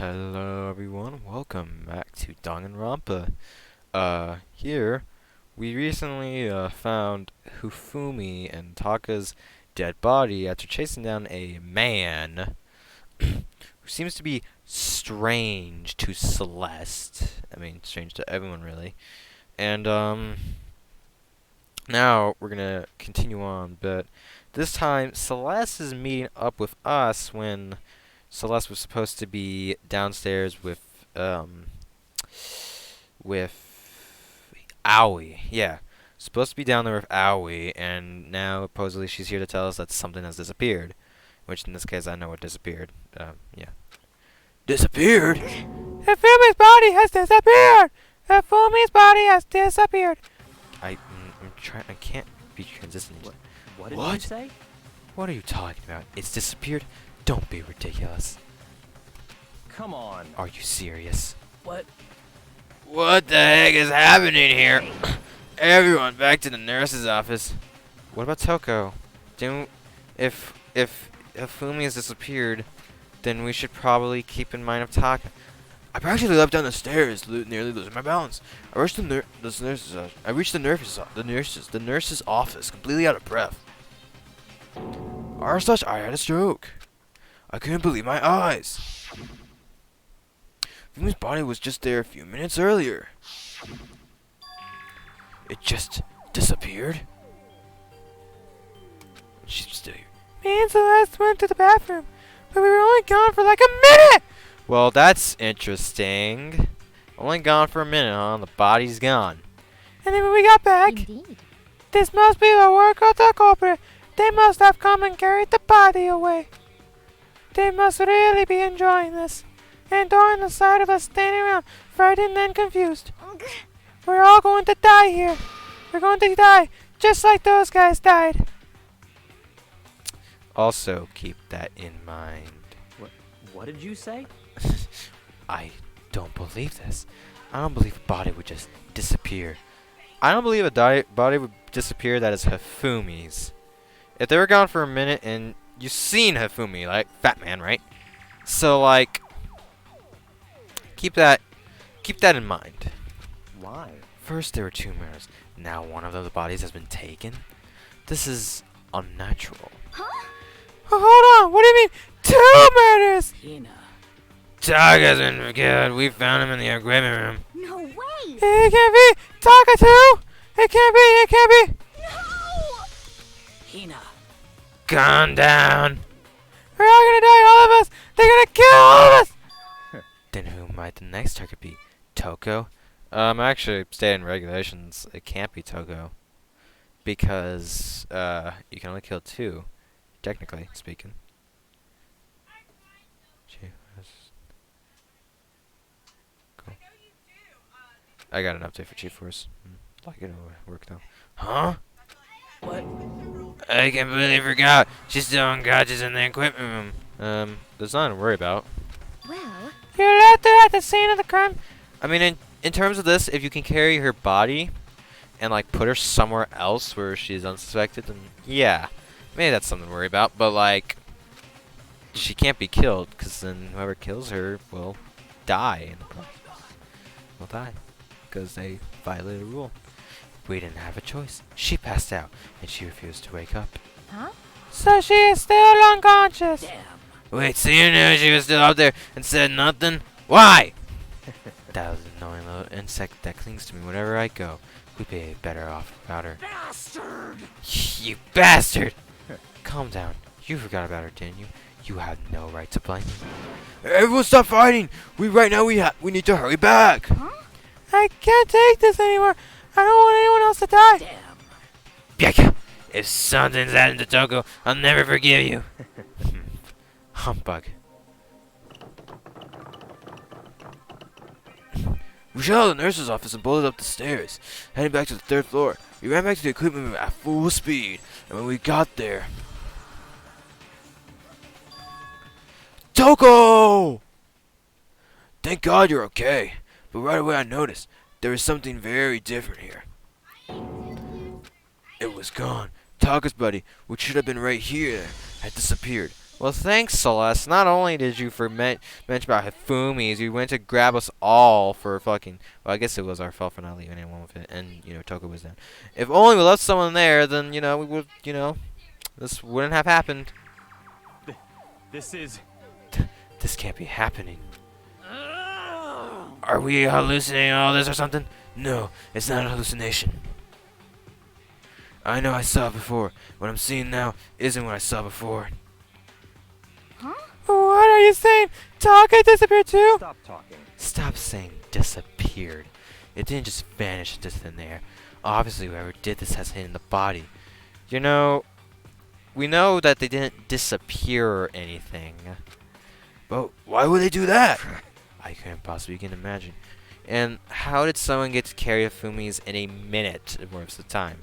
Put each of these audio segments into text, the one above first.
Hello everyone, welcome back to Danganronpa. Here, we recently found Hifumi and Taka's dead body after chasing down a man who seems to be strange to Celeste. I mean, strange to everyone really. And, now we're gonna continue on, but this time Celeste is meeting up with us when Celeste was supposed to be downstairs with Aoi. Yeah. Supposed to be down there with Aoi, and now supposedly she's here to tell us that something has disappeared. Which in this case I know what disappeared. Yeah. Disappeared? Hifumi's body has disappeared! Hifumi's body has disappeared! I'm trying, I can't be consistent. What did you say? What are you talking about? It's disappeared? Don't be ridiculous. Come on. Are you serious? What? What the heck is happening here? Everyone back to the nurse's office. What about Toko? If Hifumi has disappeared, then we should probably keep in mind of Taka. I practically leapt down the stairs, nearly losing my balance. I reached the nurse's office, completely out of breath. I had a stroke. I couldn't believe my eyes. Fumi's body was just there a few minutes earlier. It just disappeared. She's still here. Me and Celeste went to the bathroom, but we were only gone for like a minute! Well, that's interesting. Only gone for a minute, huh? The body's gone. And then when we got back, Indeed. this must be the work of the culprit. They must have come and carried the body away. They must really be enjoying this. And on the side of us standing around, frightened and confused. We're all going to die here. We're going to die, just like those guys died. Also, keep that in mind. What did you say? I don't believe this. I don't believe a body would just disappear. I don't believe a body would disappear that is Hifumi's. If they were gone for a minute, and you've seen Hifumi, like Fat Man, right? So like, keep that in mind. Why? First there were two murders. Now one of those bodies has been taken. This is unnatural. Huh? Oh, hold on. What do you mean two murders? Hina. Taka's been killed. We found him in the equipment room. No way! It can't be Taka too. It can't be. It can't be. No! Hina. Calm down. We're all gonna die, all of us. They're gonna kill all of us. Then who might the next target be? Toko? Actually, stating regulations, it can't be Toko. Because, you can only kill two, technically speaking. Cool. I got an update for Chief Force. Like it will work though. Huh? What? I completely forgot. She's still unconscious in the equipment room. There's nothing to worry about. Well, You left her at the scene of the crime. I mean, in terms of this, if you can carry her body and like put her somewhere else where she's unsuspected, then yeah, maybe that's something to worry about. But like, she can't be killed because then whoever kills her will die in the process. Will die because they violated a rule. We didn't have a choice. She passed out and she refused to wake up. huh? So she is still unconscious. Damn. Wait, so you knew she was still up there and said nothing? Why? That was an annoying little insect that clings to me whenever I go. We'd be better off without her. Bastard! You bastard! Calm down. You forgot about her, didn't you? You have no right to blame me. Everyone stop fighting! We need to hurry back! Huh? I can't take this anymore. I don't want anyone else to die. Damn. Byeka, if something's happened to Toko, I'll never forgive you. Humbug. We shot out of the nurse's office and bolted up the stairs, heading back to the third floor. We ran back to the equipment room at full speed, and when we got there... Toko! Thank God you're okay, but right away I noticed there was something very different here. It was gone. Taka's body, which should have been right here, had disappeared. Well, thanks, Celeste. Not only did you mention about Hifumi's, you went to grab us all for fucking. Well, I guess it was our fault for not leaving anyone with it, and Toko was down. If only we left someone there, then we would, this wouldn't have happened. This is... This can't be happening. Are we hallucinating all this or something? No, it's not a hallucination. I know I saw it before. What I'm seeing now isn't what I saw before. Huh? What are you saying? Taka disappeared too? Stop talking. Stop saying disappeared. It didn't just vanish into thin air. Obviously, whoever did this has hidden the body. We know that they didn't disappear or anything. But why would they do that? I couldn't possibly begin to imagine. And how did someone get to carry Fumi's in a minute worth of time?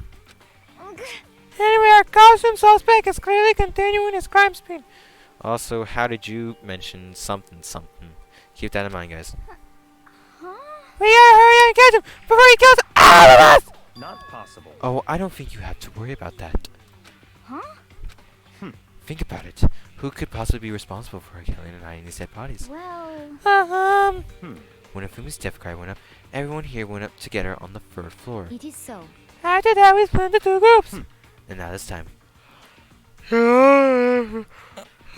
Anyway, our costume suspect is clearly continuing his crime spree. Also, how did you mention something? Keep that in mind, guys. Huh? We gotta hurry and catch him before he kills all of us! Not possible. Oh, I don't think you have to worry about that. Huh? Think about it. Who could possibly be responsible for killing and hiding these dead bodies? Well, When Fumi's death cry went up, everyone here went up together on the third floor. it is so. After that, we split into two groups. And now this time.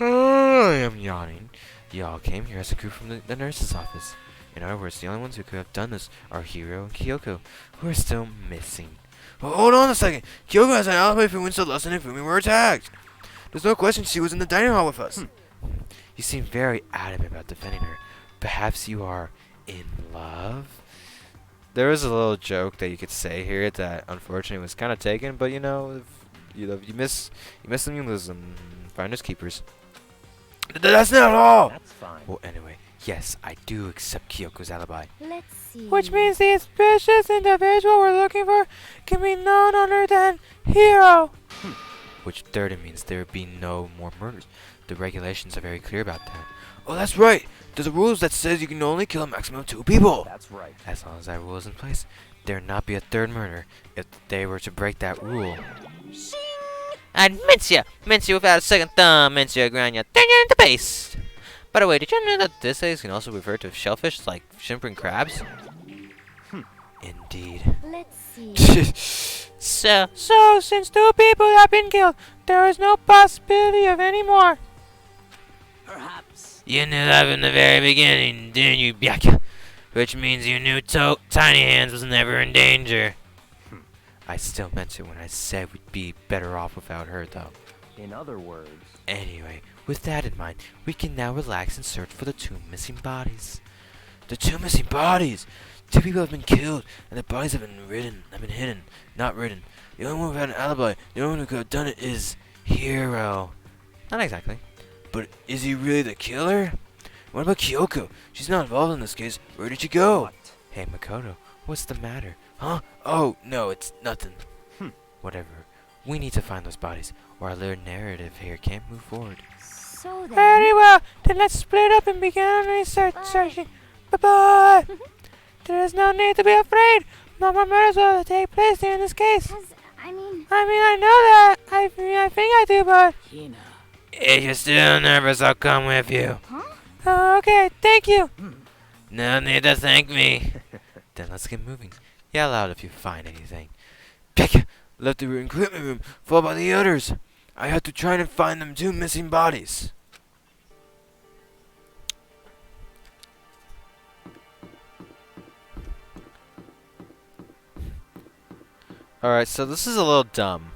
I am yawning. Y'all came here as a group from the nurse's office. In other words, the only ones who could have done this are Hiro and Kyoko, who are still missing. Well, hold on a second. Kyoko has an alibi for when Celeste and Fumi were attacked. There's no question she was in the dining hall with us. You seem very adamant about defending her. Perhaps you are in love? There was a little joke that you could say here that unfortunately was kind of taken, but if you miss them, you lose them. Finders keepers. That's not all. That's fine. Well, anyway, yes, I do accept Kyoko's alibi. Let's see. Which means the suspicious individual we're looking for can be none other than Hiro. Which third means there would be no more murders. The regulations are very clear about that. Oh, that's right. There's a rules that says you can only kill a maximum of 2 people. That's right. As long as that rule is in place, there would not be a third murder if they were to break that rule. I'd mince you without a second thumb, mince you around your turn you into paste. By the way, did you know that this is can also refer to shellfish like shrimp and crabs? Indeed. Let's see. So since 2 people have been killed, there is no possibility of any more. Perhaps. You knew that from the very beginning, didn't you, Byaka? Which means you knew Tiny Hands was never in danger. I still meant it when I said we'd be better off without her, though. In other words... Anyway, with that in mind, we can now relax and search for the 2 missing bodies. The 2 missing bodies! 2 people have been killed, and the bodies have been hidden, not ridden. The only one without an alibi, the only one who could have done it is Hiro. Not exactly. But is he really the killer? What about Kyoko? She's not involved in this case. Where did she go? What? Hey, Makoto, what's the matter? Huh? Oh, no, it's nothing. Whatever. We need to find those bodies, or our little narrative here can't move forward. So then. Very well. Then let's split up and begin our searching. Bye-bye. There is no need to be afraid. No more murders will take place here in this case. I mean, I know that. I think I do, but... Hina. If you're still nervous, I'll come with you. huh? Oh, okay, thank you. No need to thank me. Then let's get moving. Yell out if you find anything. Pick! Left the equipment room, followed by the others. I have to try and find them 2 missing bodies. Alright, so this is a little dumb.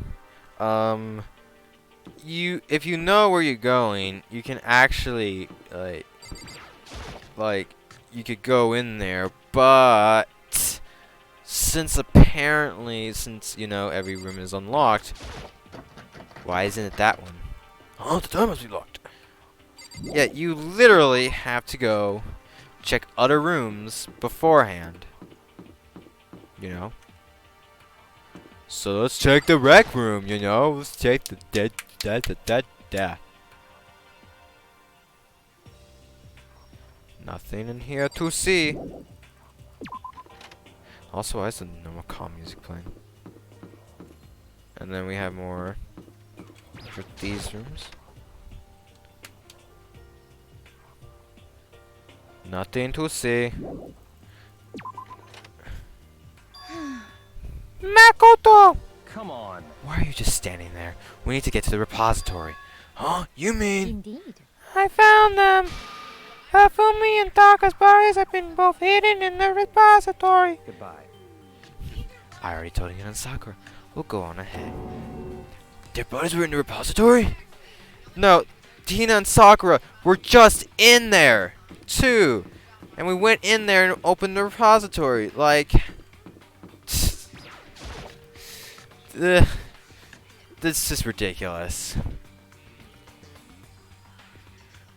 If you know where you're going, you can actually, like, you could go in there, but since every room is unlocked, why isn't it that one? Oh, the door must be locked. Yeah, you literally have to go check other rooms beforehand. So let's check the rec room, Let's check the Nothing in here to see. Also, why is the normal calm music playing? And then we have more for these rooms. Nothing to see. Makoto! Come on. Why are you just standing there? We need to get to the repository. Huh? You mean? Indeed. I found them! Hafumi and Taka's bodies have been both hidden in the repository. Goodbye. I already told you and Sakura. We'll go on ahead. Their bodies were in the repository? No, Tina and Sakura were just in there, too. And we went in there and opened the repository. Like... This is ridiculous.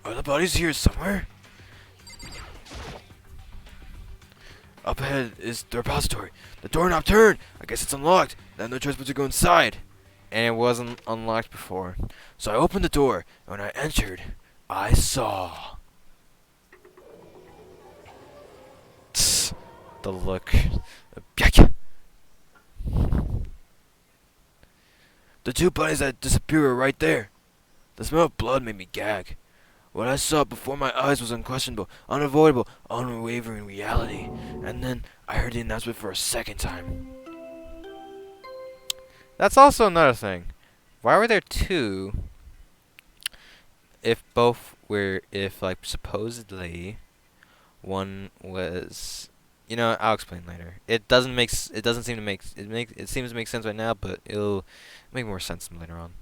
Are the bodies here somewhere? Up ahead is the repository. The doorknob turned. I guess it's unlocked. I have no choice but to go inside. And it wasn't unlocked before. So I opened the door, and when I entered, I saw... the look. The two bodies that disappeared were right there. The smell of blood made me gag. What I saw before my eyes was unquestionable, unavoidable, unwavering reality. And then I heard the announcement for a second time. That's also another thing. Why were there two? If like supposedly one was, I'll explain later. It seems to make sense right now, but it'll make more sense later on.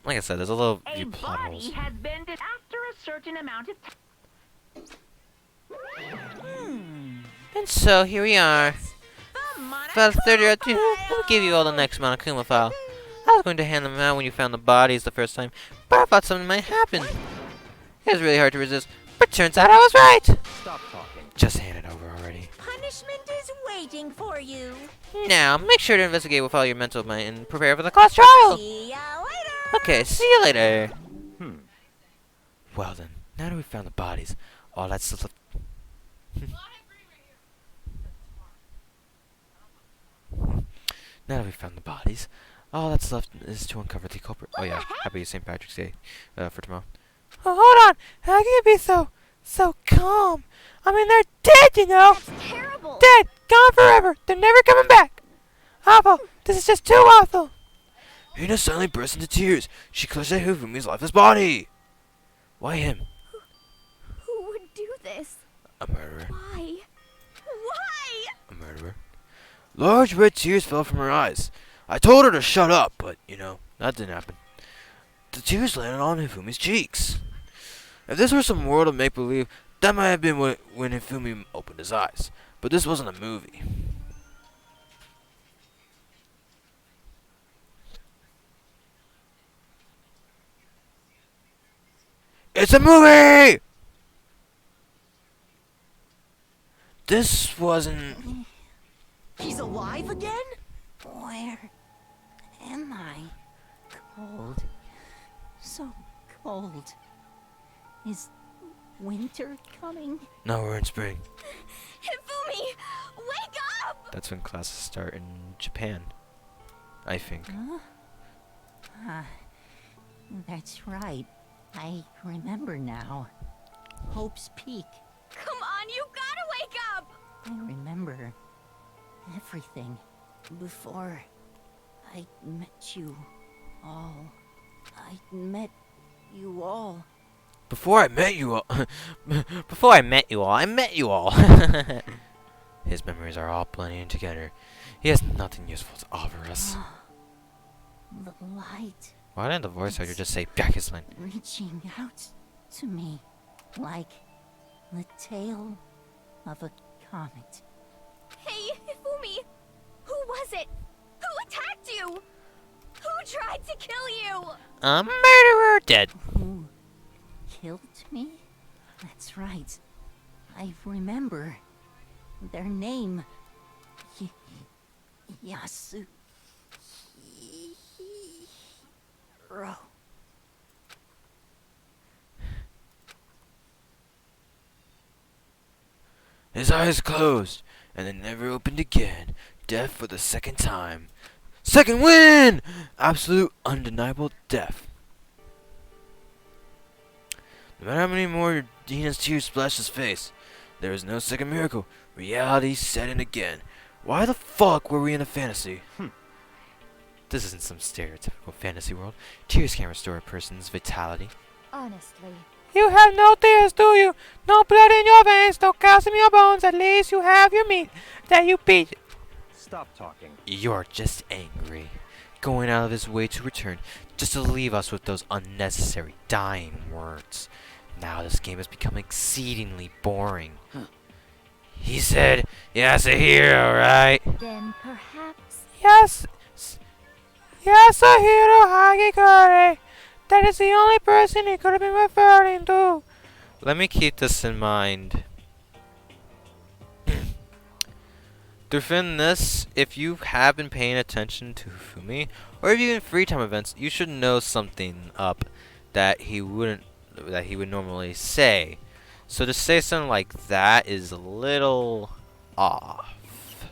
Like I said, there's a little few plot holes. A body has been after a certain amount of time. And so here we are. Without further ado, I'll give you all the next Monokuma file. I was going to hand them out when you found the bodies the first time, but I thought something might happen. It was really hard to resist, but turns out I was right. Stop talking. Just hand it over already. Punishment is waiting for you. Now, make sure to investigate with all your mental might and prepare for the class trial. See ya later. Okay, see you later. Well then, now that we've found the bodies, all that's left. Now that we've found the bodies, all that's left is to uncover the culprit. Oh yeah, happy St. Patrick's Day for tomorrow. Oh, hold on! How can you be so calm? I mean, they're dead, you know! That's terrible. Dead! Gone forever! They're never coming back! Awful! This is just too awful! Hina suddenly burst into tears. She clutched at Hifumi's lifeless body! Why him? Who would do this? A murderer. Why? Why? A murderer. Large red tears fell from her eyes. I told her to shut up, but, that didn't happen. The tears landed on Hifumi's cheeks. If this were some world of make-believe, that might have been when Hifumi opened his eyes. But this wasn't a movie. It's a movie! This wasn't... He's alive again? Where am I? Cold. So cold. Is winter coming? No, we're in spring. Hifumi, wake up! That's when classes start in Japan. I think. That's right. I remember now. Hope's Peak. Come on, you gotta wake up! I remember everything before I met you all. I met you all. Before I met you all... Before I met you all, I met you all. His memories are all blending together. He has nothing useful to offer us. The light Why didn't the voice actor just say Pakistan? reaching out to me like the tail of a comet. Hey, Hifumi! Who was it? Who attacked you? Who tried to kill you? A murderer dead. Who killed me? That's right. I remember their name. Yasu. Hiro. His eyes closed, and they never opened again. Death for the second time. Second win! Absolute undeniable death. No matter how many more Dina's tears splash his face, there is no second miracle. Reality set in again. Why the fuck were we in a fantasy? This isn't some stereotypical fantasy world. Tears can't restore a person's vitality. Honestly. You have no tears, do you? No blood in your veins, no calcium in your bones. At least you have your meat that you beat. Stop talking. You're just angry. Going out of his way to return, just to leave us with those unnecessary dying words. Now this game has become exceedingly boring. He said, Yasuhiro, right? Then perhaps... Yes. Yasuhiro Hagikure. That is the only person he could have been referring to. Let me keep this in mind. To defend this, if you have been paying attention to Fumi, or if you in free time events, you should know something up that he would normally say. So to say something like that is a little off.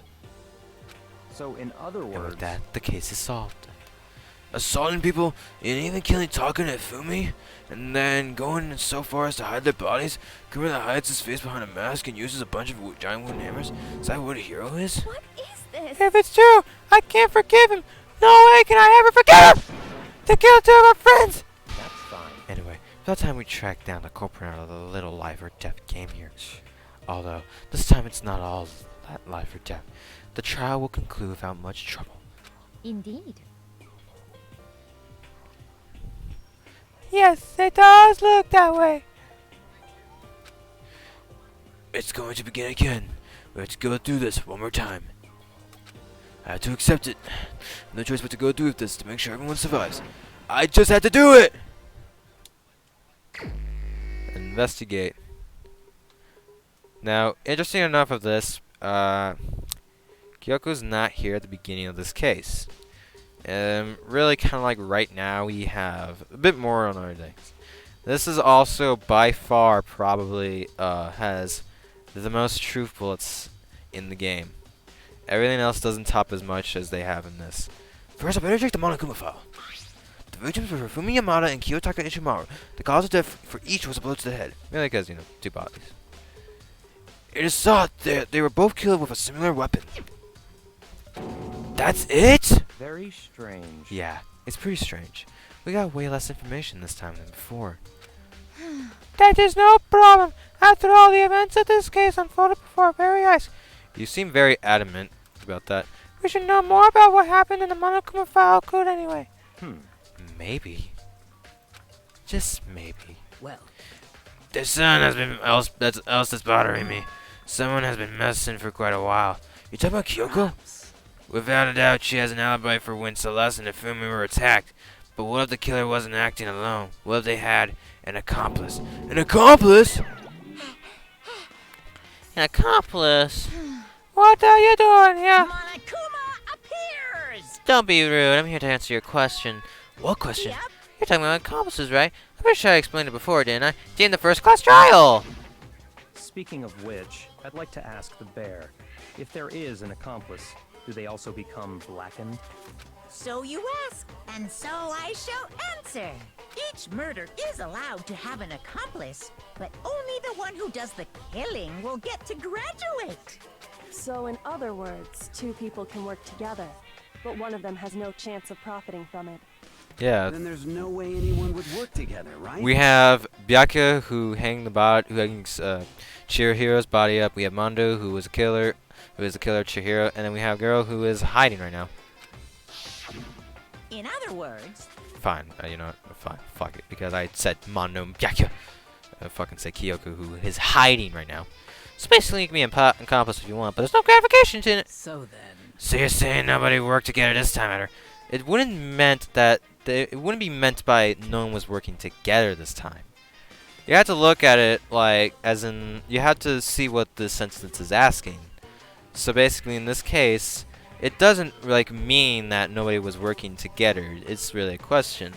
So in other And words, with that, the case is solved. Assaulting people and even killing Talking at Fumi, and then going so far as to hide their bodies, Kuma that hides his face behind a mask and uses a bunch of giant wooden hammers. Is that what a hero is? What is this? If it's true, I can't forgive him. No way can I ever forgive him. To kill two of our friends. that's fine. Anyway, by the time we track down the culprit out of the little life or death game here, although this time it's not all that life or death, the trial will conclude without much trouble. Indeed. Yes, it does look that way. It's going to begin again. Let's go through this one more time. I had to accept it. No choice but to go through with this to make sure everyone survives. I just had to do it! Investigate. Now, interesting enough of this, Kyoko's not here at the beginning of this case. Really kind of like right now we have a bit more on our decks. This is also by far probably has the most truth bullets in the game. Everything else doesn't top as much as they have in this. First, I better check the Monokuma file. The victims were Fumi Yamada and Kiyotaka Ichimaru. The cause of death for each was a blow to the head. Mainly because, you know, two bodies. It is thought that they were both killed with a similar weapon. That's it? Very strange. Yeah, it's pretty strange. We got way less information this time than before. That is no problem. After all, the events of this case unfolded before our very eyes. You seem very adamant about that. We should know more about what happened in the Monokuma file code anyway. Maybe. Just maybe. Well, There's something that's bothering me. Someone has been messing for quite a while. You talking about Kyoko? Without a doubt, she has an alibi for when Celeste and Ifumi were attacked. But what if the killer wasn't acting alone? What if they had an accomplice? An accomplice? An accomplice? What are you doing here? Monokuma appears! Don't be rude. I'm here to answer your question. What question? Yep. You're talking about accomplices, right? I'm pretty sure I explained it before, didn't I? In the first class trial! Speaking of which, I'd like to ask the bear, if there is an accomplice, do they also become blackened? So you ask, and so I shall answer. Each murder is allowed to have an accomplice, but only the one who does the killing will get to graduate. So in other words, two people can work together, but one of them has no chance of profiting from it. Yeah. Then there's no way anyone would work together, right? We have Byakuya who hangs Chihiro's body up. We have Mondo who is a killer of Chihiro, and then we have Girl who is hiding right now. In other words, Fine, you know what? Fine, fuck it, because I said Mondo and Byakuya. I fucking say Kyoko who is hiding right now. So basically, you can be an accomplice if you want, but there's no gratification in it. so then. So you're saying nobody worked together this time, Eder? It wouldn't be meant by no one was working together this time. You have to look at it like, as in, you have to see what the sentence is asking. So basically, in this case, it doesn't like mean that nobody was working together. It's really a question.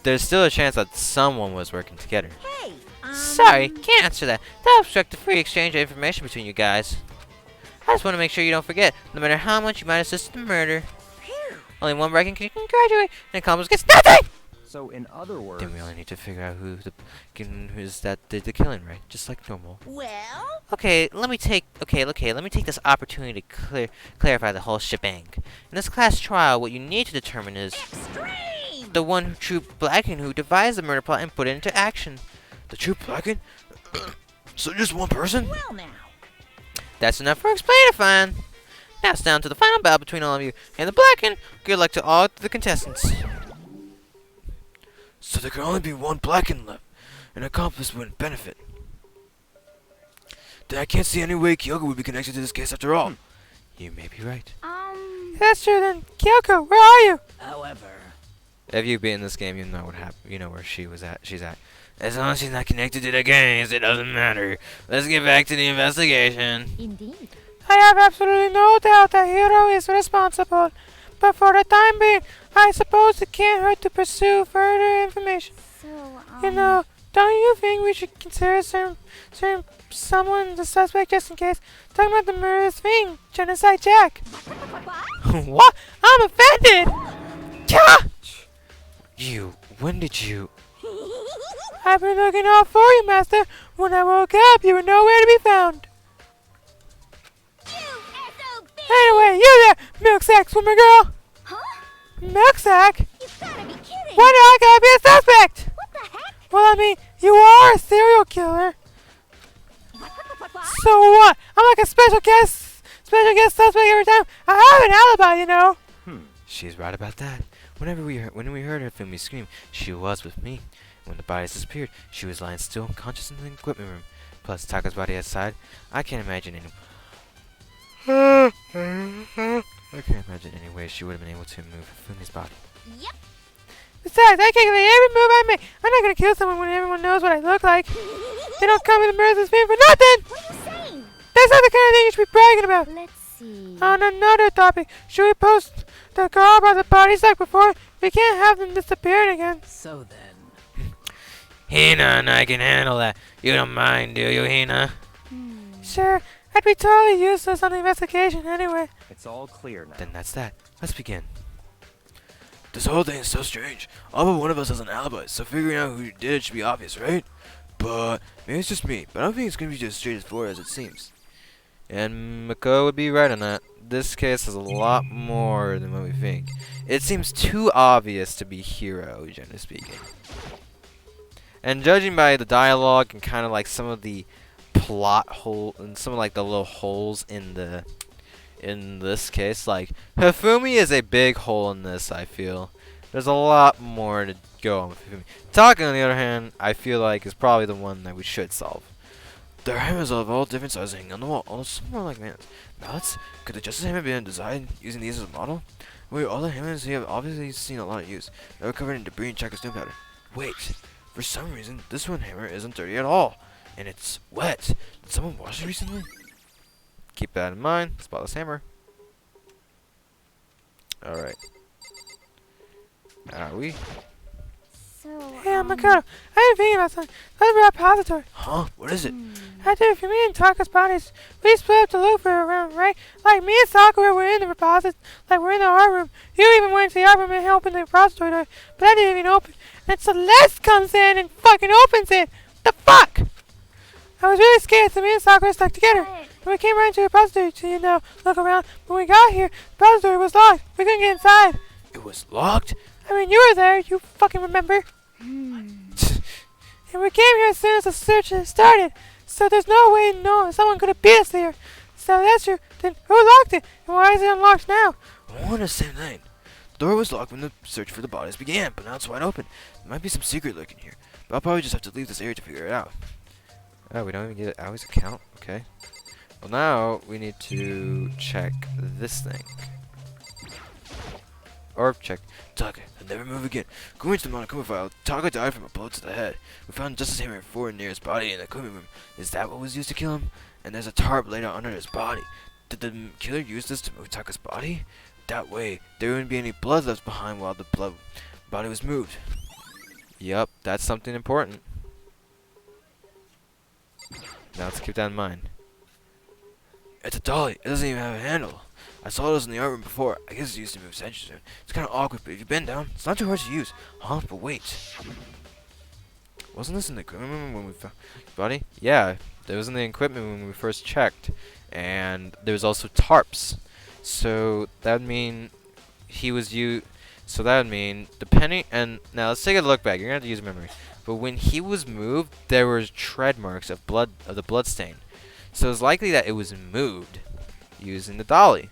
There's still a chance that someone was working together. Hey, Sorry, can't answer that. That obstruct the free exchange of information between you guys. I just want to make sure you don't forget, no matter how much you might assist in the murder. Phew. Only one bracket can graduate, and accomplice gets nothing! So, in other words... Then we only need to figure out who's that did the killing, right? Just like normal. Well, Okay, let me take this opportunity to clarify the whole shebang. In this class trial, what you need to determine is extreme! the one true Blacken who devised the murder plot and put it into action. The true Blacken? So just one person? Well now, That's enough for explainifying. Now it's down to the final battle between all of you and the Blacken. Good luck to all the contestants. So there can only be one Blacken left. An accomplice wouldn't benefit. Then I can't see any way Kyoko would be connected to this case after all. You may be right. That's true then. Kyoko, where are you? However, If you've been in this game, you know what happened. You know where she's at. As long as she's not connected to the games, it doesn't matter. Let's get back to the investigation. Indeed. I have absolutely no doubt that Hiro is responsible. But for the time being, I suppose it can't hurt to pursue further information. So, You know, don't you think we should consider certain someone the suspect just in case? Talking about the murderous thing, Genocide Jack. What? I'm offended! Gah! When did you? I've been looking out for you, Master. When I woke up, you were nowhere to be found. Anyway, you there, milk sack swimmer girl. Huh? Milk sack? You gotta be kidding! Why do I gotta be a suspect? What the heck? Well, I mean, you are a serial killer. What? So what? I'm like a special guest suspect every time. I have an alibi, you know. She's right about that. When we heard her Fumi scream, she was with me. When the bodies disappeared, she was lying still unconscious in the equipment room. Plus, Taka's body outside. I can't imagine any way she would have been able to move Fumi's body. Yep. Besides, I calculate every move I make. I'm not gonna kill someone when everyone knows what I look like. They don't come with the murderous thing for nothing. What are you saying? That's not the kind of thing you should be bragging about. Let's see. On another topic, should we post the car by the bodies like before? We can't have them disappearing again. so then. Hina and I can handle that. You don't mind, do you, Hina? Sure, I'd be totally useless on the investigation anyway. It's all clear now. Then that's that. Let's begin. This whole thing is so strange. All but one of us has an alibi, so figuring out who did it should be obvious, right? But maybe it's just me, but I don't think it's gonna be just as straightforward as it seems. And Mako would be right on that. This case has a lot more than what we think. It seems too obvious to be Hiro, generally speaking. And judging by the dialogue and kind of like some of the plot hole and some of like the little holes in this case, like Hifumi is a big hole in this. I feel there's a lot more to go on with Hifumi. Taka, on the other hand, I feel like is probably the one that we should solve. There are hammers of all different sizes hanging on the wall, all some more like mallets. Could the justice hammer be designed using these as a model? Wait, all the hammers we have obviously seen a lot of use. They were covered in debris and checker stone powder. Wait, for some reason, this one hammer isn't dirty at all. And it's wet. Did someone wash it recently? Keep that in mind. Spotless hammer. Alright. Are we? So, Hey, Makoto, I've been thinking about something. That's a repository. Huh? What is it? After if me and Taka's bodies, we split up to look for her around, right? Like me and Sakura were in the repository, like we're in the art room. You even went to the art room and helped in the repository door, but I didn't even open. And Celeste comes in and fucking opens it. The fuck? I was really scared, so me and Sakura stuck together. But- When we came right into the repository to, look around, when we got here, the repository was locked. We couldn't get inside. It was locked? I mean, you were there, you fucking remember. And we came here as soon as the search started. So there's no way someone could have beat us here. So that's true. Then who locked it? And why is it unlocked now? One and the same thing. The door was locked when the search for the bodies began, but now it's wide open. There might be some secret lurking here, but I'll probably just have to leave this area to figure it out. Oh, we don't even get Aui's account? Okay. Well, now we need to check this thing. Or check. Taka, I'll never move again. Going to the Monokuma file, Taka died from a blow to the head. We found Justice Hammer 4 near his body in the equipment room. Is that what was used to kill him? And there's a tarp laid out under his body. Did the killer use this to move Taka's body? That way, there wouldn't be any blood left behind while the body was moved. Yup, that's something important. Now let's keep that in mind. It's a dolly. It doesn't even have a handle. I saw those in the art room before. I guess it's used to move sensors. It's kind of awkward, but if you bend down, it's not too hard to use. Huh? But wait. Wasn't this in the equipment room when we found his body? Yeah, it was in the equipment when we first checked. And there was also tarps. So that would mean he was so that would mean depending, and now let's take a look back. You're gonna have to use memory. But when he was moved, there was tread marks of the blood stain. So it's likely that it was moved using the dolly,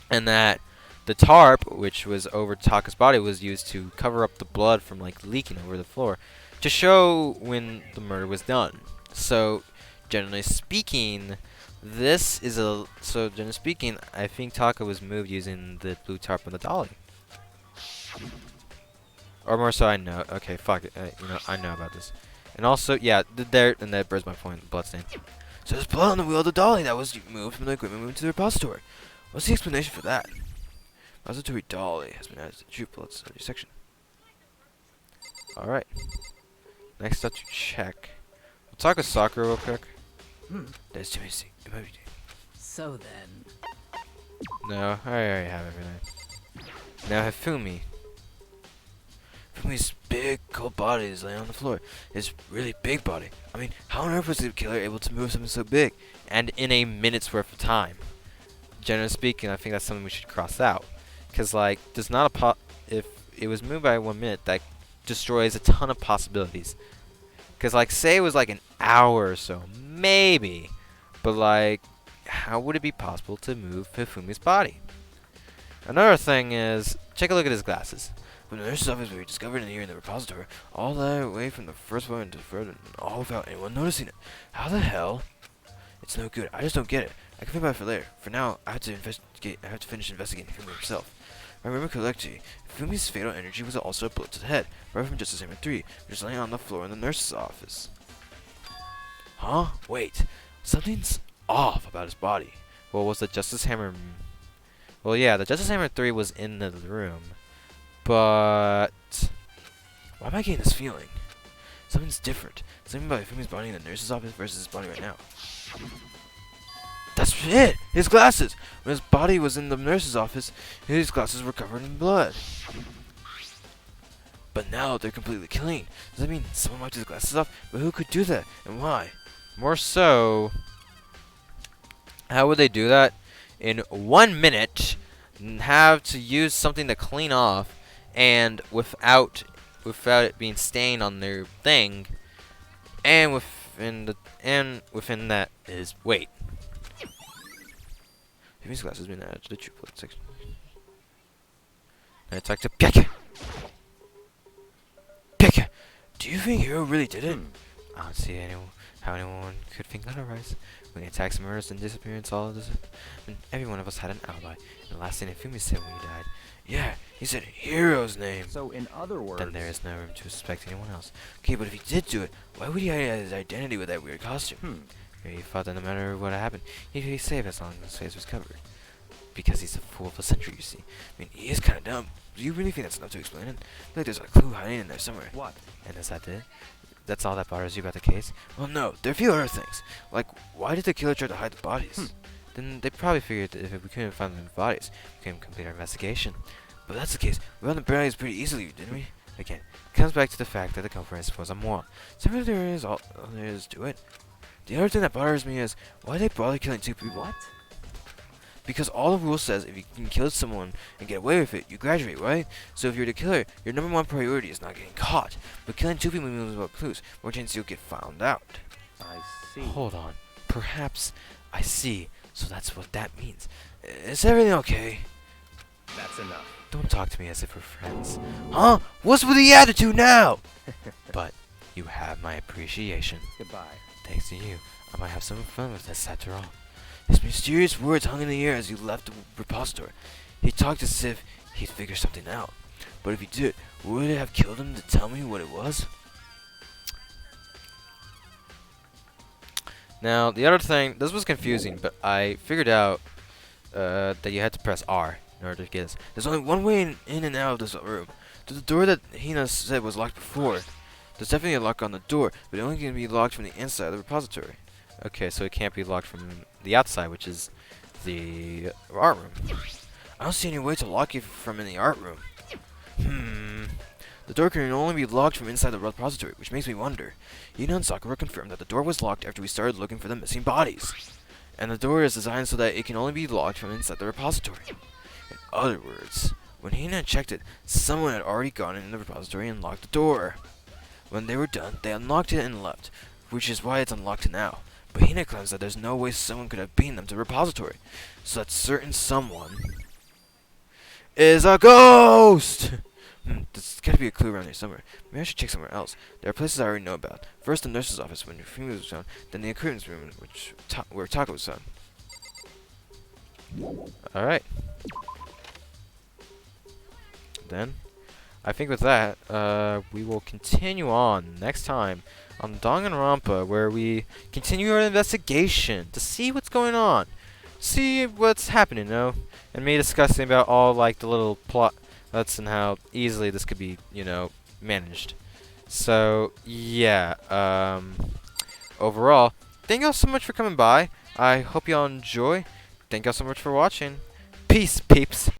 and that the tarp, which was over Taka's body, was used to cover up the blood from like leaking over the floor, to show when the murder was done. So generally speaking, I think Taka was moved using the blue tarp on the dolly. Or more so, I know. Okay, fuck it. I know about this. And also, yeah, and that bears my point. Bloodstain. So there's blood on the wheel of the dolly that was moved from the equipment room to the repository. What's the explanation for that? Repository dolly has been added to the true blood study section. Alright. Next up to check. We'll talk with Sakura real quick. There's too many things. So then. No, I already have everything. Now Hifumi. Hifumi's big, cold body is laying on the floor. His really big body. I mean, how on earth was the killer able to move something so big? And in a minute's worth of time? Generally speaking, I think that's something we should cross out. Because, like, there's not if it was moved by 1 minute, that destroys a ton of possibilities. Because, like, say it was like an hour or so, maybe. But, like, how would it be possible to move Hifumi's body? Another thing is, take a look at his glasses. When the nurse's office, we discovered in here in the repository, all the way from the first floor into the third, and all without anyone noticing it. How the hell? It's no good. I just don't get it. I can think about it for later. For now, I have to investigate. I have to finish investigating Hifumi himself. If I remember correctly, Hifumi's fatal energy was also a bullet to the head, right from Justice Hammer 3, which is laying on the floor in the nurse's office. Huh? Wait. Something's off about his body. Well, was the Justice Hammer... Well, yeah, the Justice Hammer 3 was in the room. But... why am I getting this feeling? Something's different. Something about Hifumi's body in the nurse's office versus his body right now. That's it! His glasses! When his body was in the nurse's office, his glasses were covered in blood. But now they're completely clean. Does that mean someone wiped his glasses off? But who could do that? And why? More so... how would they do that? In 1 minute, have to use something to clean off, and without it being stained on their thing, and within that is wait. His glasses been added to the triplet section. I talked to Pika. Pika, do you think Hero really did it? I don't see how anyone could think otherwise. When the attacks, murders, and disappearance, all of this, and every one of us had an alibi. And the last thing Hifumi said when he died, yeah, he said Hero's name. So in other words, then there is no room to suspect anyone else. Okay, but if he did do it, why would he hide his identity with that weird costume? Maybe he thought that no matter what happened, he'd be safe as long as his face was covered. Because he's a fool of the century, you see. I mean, he is kind of dumb. Do you really think that's enough to explain it? I feel like there's a clue hiding in there somewhere. What? And is that it? That's all that bothers you about the case? Well, no. There are a few other things. Like, why did the killer try to hide the bodies? Then they probably figured that if we couldn't find the bodies, we couldn't complete our investigation. But if that's the case, we found the bodies pretty easily, didn't we? Again, it comes back to the fact that the culprit was a moron. So really there is all there is to it. The other thing that bothers me is, why are they bother killing 2 people? What? Because all the rule says if you can kill someone and get away with it, you graduate, right? So if you're the killer, your #1 priority is not getting caught. But killing 2 people means more clues, more chance you'll get found out. I see. Hold on. Perhaps I see. So that's what that means. Is everything okay? That's enough. Don't talk to me as if we're friends. Huh? What's with the attitude now? But you have my appreciation. Goodbye. Thanks to you, I might have some fun with this after all. His mysterious words hung in the air as he left the repository. He talked as if he'd figure something out. But if he did, would it have killed him to tell me what it was? Now, the other thing, this was confusing, but I figured out that you had to press R in order to get this. There's only one way in and out of this room. To the door that Hina said was locked before. There's definitely a lock on the door, but it only can be locked from the inside of the repository. Okay, so it can't be locked from the outside, which is the art room. I don't see any way to lock you from in the art room. The door can only be locked from inside the repository, which makes me wonder. Ina and Sakura confirmed that the door was locked after we started looking for the missing bodies. And the door is designed so that it can only be locked from inside the repository. In other words, when Hina checked it, someone had already gone in the repository and locked the door. When they were done, they unlocked it and left, which is why it's unlocked now. But Hina claims that there's no way someone could have beaten them to the repository, so that certain someone is a ghost! There's gotta be a clue around here somewhere. Maybe I should check somewhere else. There are places I already know about. First the nurse's office when Yufimi was found, then the accoutrements room where Taka was found. Alright. Then, I think with that, we will continue on next time on Danganronpa, where we continue our investigation to see what's going on. See what's happening, and me discussing about all, like, the little plots and how easily this could be, managed. So, yeah, overall, thank y'all so much for coming by. I hope y'all enjoy. Thank y'all so much for watching. Peace, peeps.